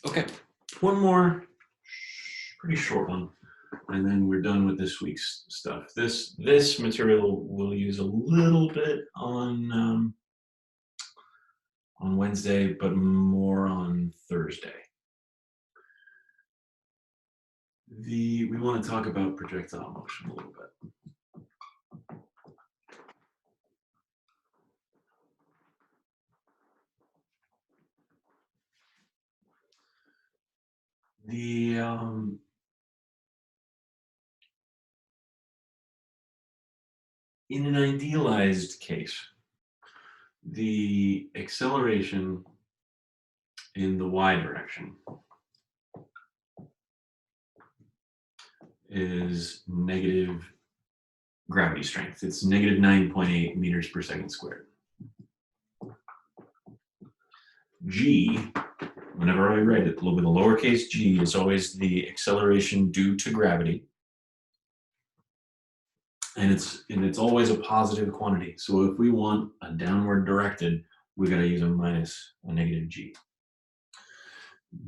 Okay, one more pretty short one, and then we're done with this week's stuff. This material we'll use a little bit on Wednesday, but more on Thursday. We want to talk about projectile motion a little bit. The In an idealized case, the acceleration in the y direction is negative gravity strength. It's negative 9.8 meters per second squared. G, whenever I write it with a lowercase g, is always the acceleration due to gravity. And it's always a positive quantity. So if we want a downward directed, we got to use a negative g.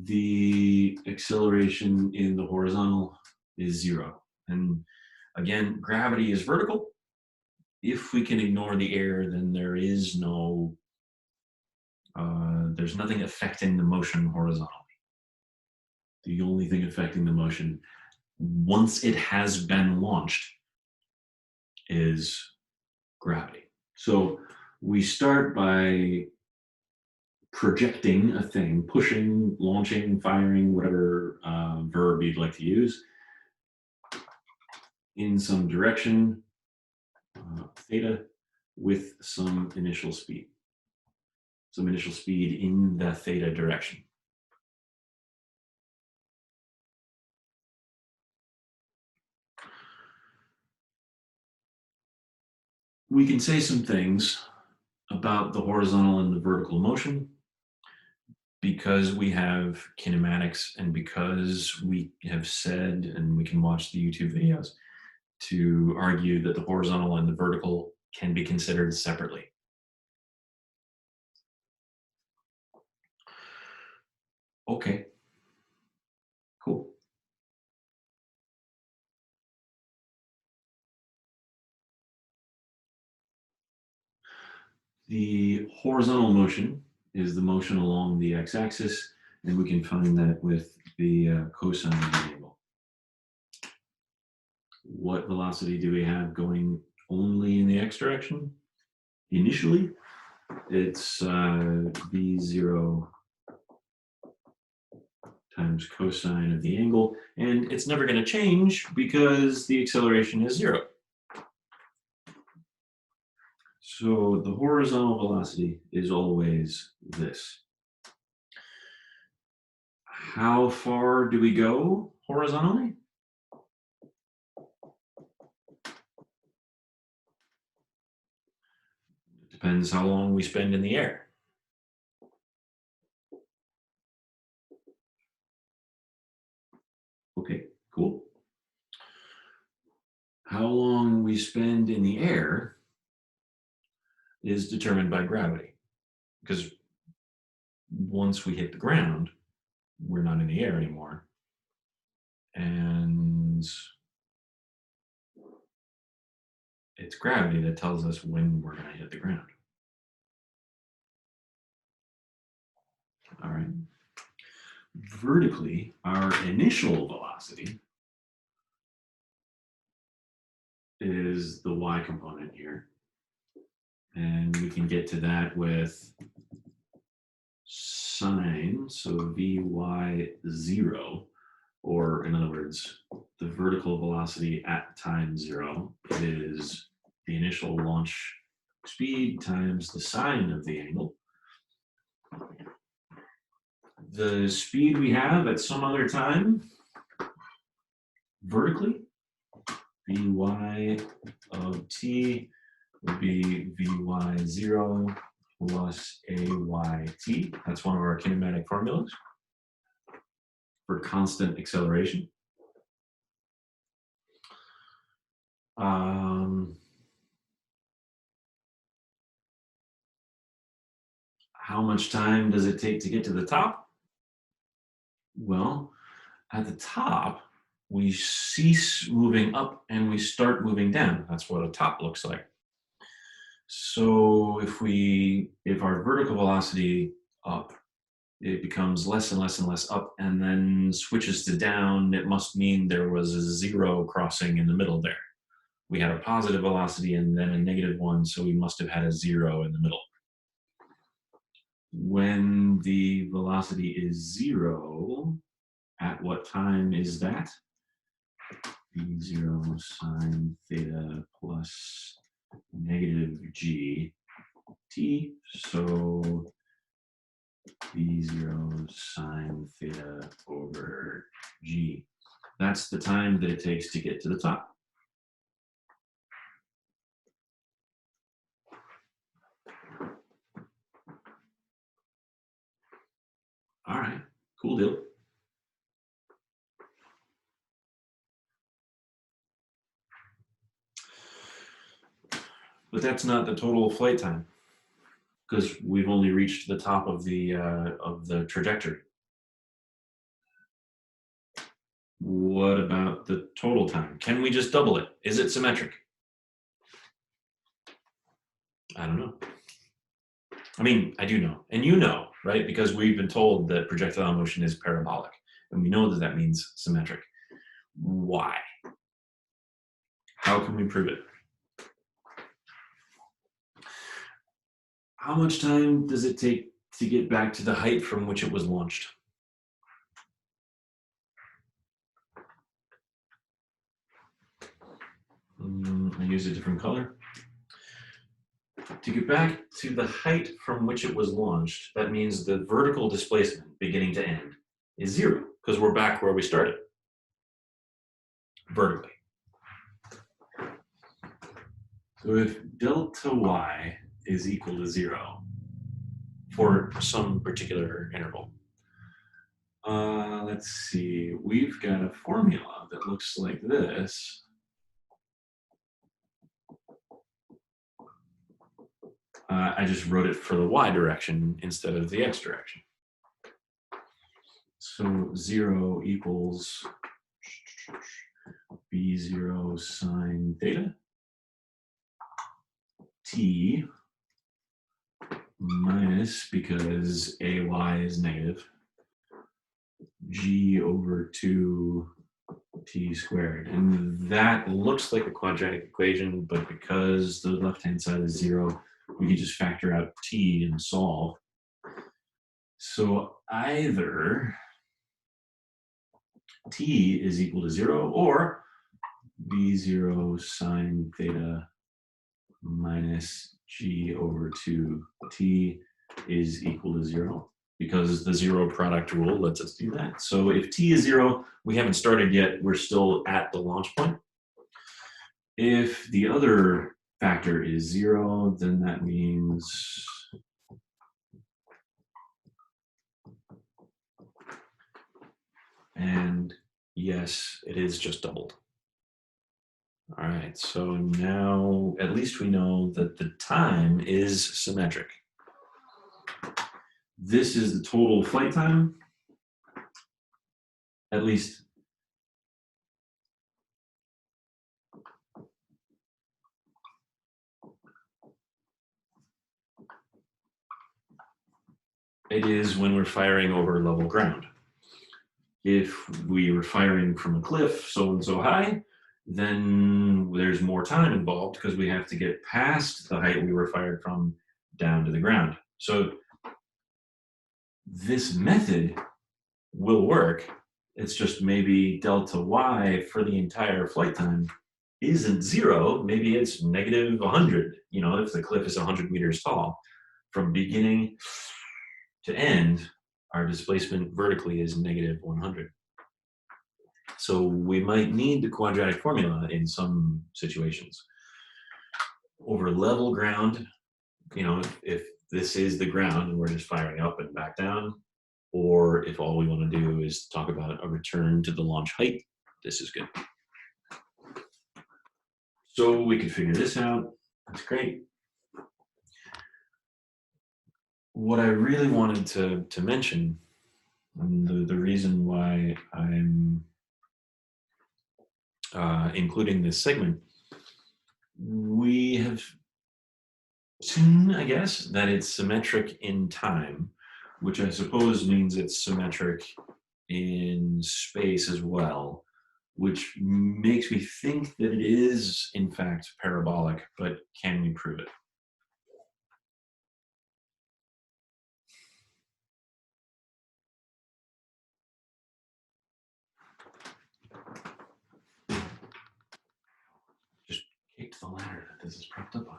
The acceleration in the horizontal is 0. And again, gravity is vertical. If we can ignore the air, then there's nothing affecting the motion horizontally. The only thing affecting the motion, once it has been launched, is gravity. So we start by projecting a thing, pushing, launching, firing, whatever verb you'd like to use, in some direction, theta, with some initial speed. Some initial speed in the theta direction. We can say some things about the horizontal and the vertical motion because we have kinematics and because we have said, and we can watch the YouTube videos to argue that the horizontal and the vertical can be considered separately. Okay, cool. The horizontal motion is the motion along the x-axis, and we can find that with the cosine of the angle. What velocity do we have going only in the x direction? Initially, it's v0 times cosine of the angle, and it's never going to change because the acceleration is 0. So the horizontal velocity is always this. How far do we go horizontally? It depends how long we spend in the air. Okay, cool. How long we spend in the air is determined by gravity, because once we hit the ground, we're not in the air anymore. And it's gravity that tells us when we're going to hit the ground. All right. Vertically, our initial velocity is the y component here. And we can get to that with sine, so vy0, or in other words, the vertical velocity at time 0 is the initial launch speed times the sine of the angle. The speed we have at some other time, vertically, vy of t would be vy0 plus ayt. That's one of our kinematic formulas for constant acceleration. How much time does it take to get to the top? Well, at the top, we cease moving up and we start moving down. That's what a top looks like. So if our vertical velocity up, it becomes less and less and less up and then switches to down, it must mean there was a zero crossing in the middle there. We had a positive velocity and then a negative one, so we must have had a zero in the middle. When the velocity is zero, at what time is that? V0 sine theta plus negative g t. So V0 sine theta over g. That's the time that it takes to get to the top. All right, cool deal. But that's not the total flight time because we've only reached the top of the trajectory. What about the total time? Can we just double it? Is it symmetric? I don't know. I mean, I do know, and you know, right? Because we've been told that projectile motion is parabolic, and we know that that means symmetric. Why? How can we prove it? How much time does it take to get back to the height from which it was launched? I use a different color. To get back to the height from which it was launched, that means the vertical displacement, beginning to end, is zero, because we're back where we started, vertically. So if delta y is equal to zero for some particular interval, let's see, we've got a formula that looks like this. I just wrote it for the y direction instead of the x direction. So 0 equals b0 sine theta t minus, because ay is negative, g over 2 t squared. And that looks like a quadratic equation, but because the left-hand side is 0, we can just factor out t and solve. So either t is equal to 0 or b0 sine theta minus g over 2t is equal to 0, because the zero product rule lets us do that. So if t is 0, we haven't started yet, we're still at the launch point. If the other factor is 0, then that means and yes, it is just doubled. All right, so now at least we know that the time is symmetric. This is the total flight time, at least. It is when we're firing over level ground. If we were firing from a cliff so and so high, then there's more time involved because we have to get past the height we were fired from down to the ground. So this method will work. It's just maybe delta y for the entire flight time isn't 0. Maybe it's negative 100. You know, if the cliff is 100 meters tall, from beginning to end, our displacement vertically is negative 100. So we might need the quadratic formula in some situations. Over level ground, you know, if this is the ground and we're just firing up and back down, or if all we want to do is talk about a return to the launch height, this is good. So we could figure this out. That's great. What I really wanted to mention And the reason why I'm including this segment, we have seen, I guess, that it's symmetric in time, which I suppose means it's symmetric in space as well, which makes me think that it is, in fact, parabolic, but can we prove it? Just kicked the ladder that this is propped up on.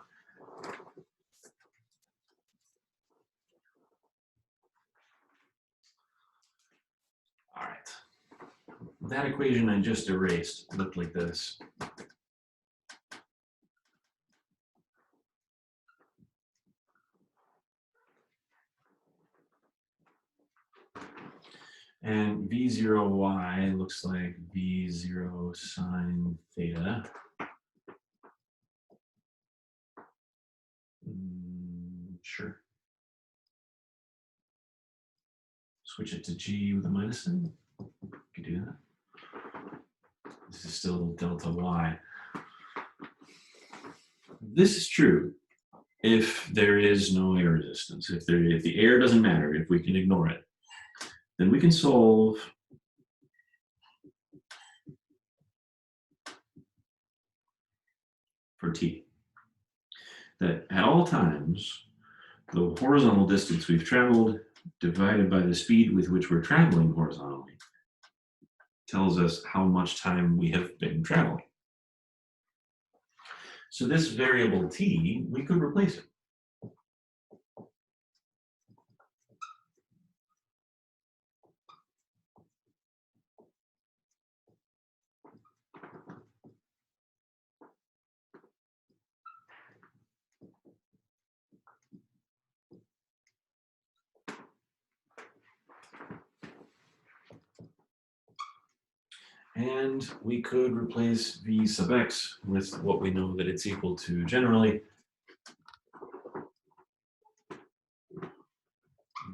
All right. That equation I just erased looked like this. And V0y looks like V0 sine theta. Sure. Switch it to G with a minus sign. You can do that. This is still delta Y. This is true if there is no air resistance. If the air doesn't matter, if we can ignore it, then we can solve for T. That at all times, the horizontal distance we've traveled divided by the speed with which we're traveling horizontally tells us how much time we have been traveling. So this variable T, we could replace it. And we could replace v sub x with what we know that it's equal to generally,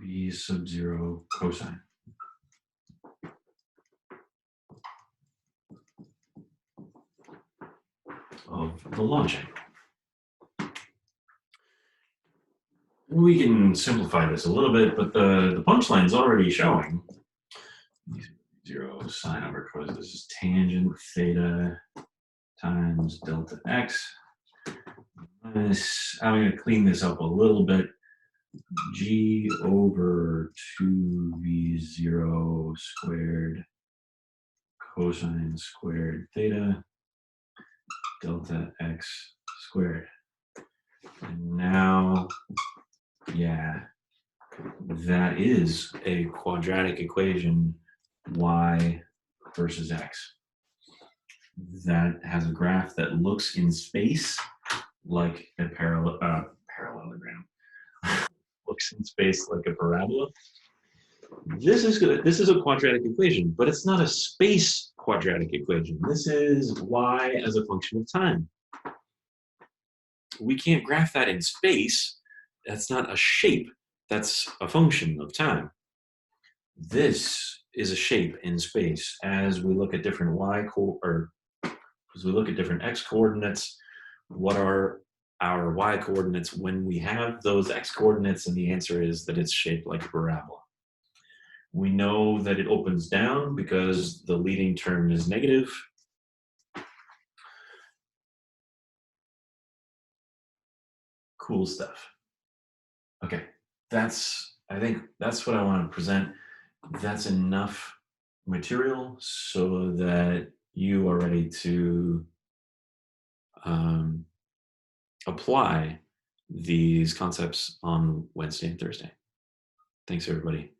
v sub 0 cosine of the launch angle. We can simplify this a little bit, but the punchline is already showing 0 sine over cos. This is tangent theta times delta x. Minus, I'm going to clean this up a little bit. G over 2v0 squared cosine squared theta delta x squared. And now, yeah, that is a quadratic equation, y versus x. That has a graph that looks in space like a parallelogram. Looks in space like a parabola. This is a quadratic equation, but it's not a space quadratic equation. This is y as a function of time. We can't graph that in space. That's not a shape. That's a function of time. This is a shape in space. As we look at different as we look at different x coordinates, what are our y coordinates when we have those x coordinates? And the answer is that it's shaped like a parabola. We know that it opens down because the leading term is negative. Cool stuff. Okay, I think that's what I want to present. That's enough material so that you are ready to apply these concepts on Wednesday and Thursday. Thanks, everybody.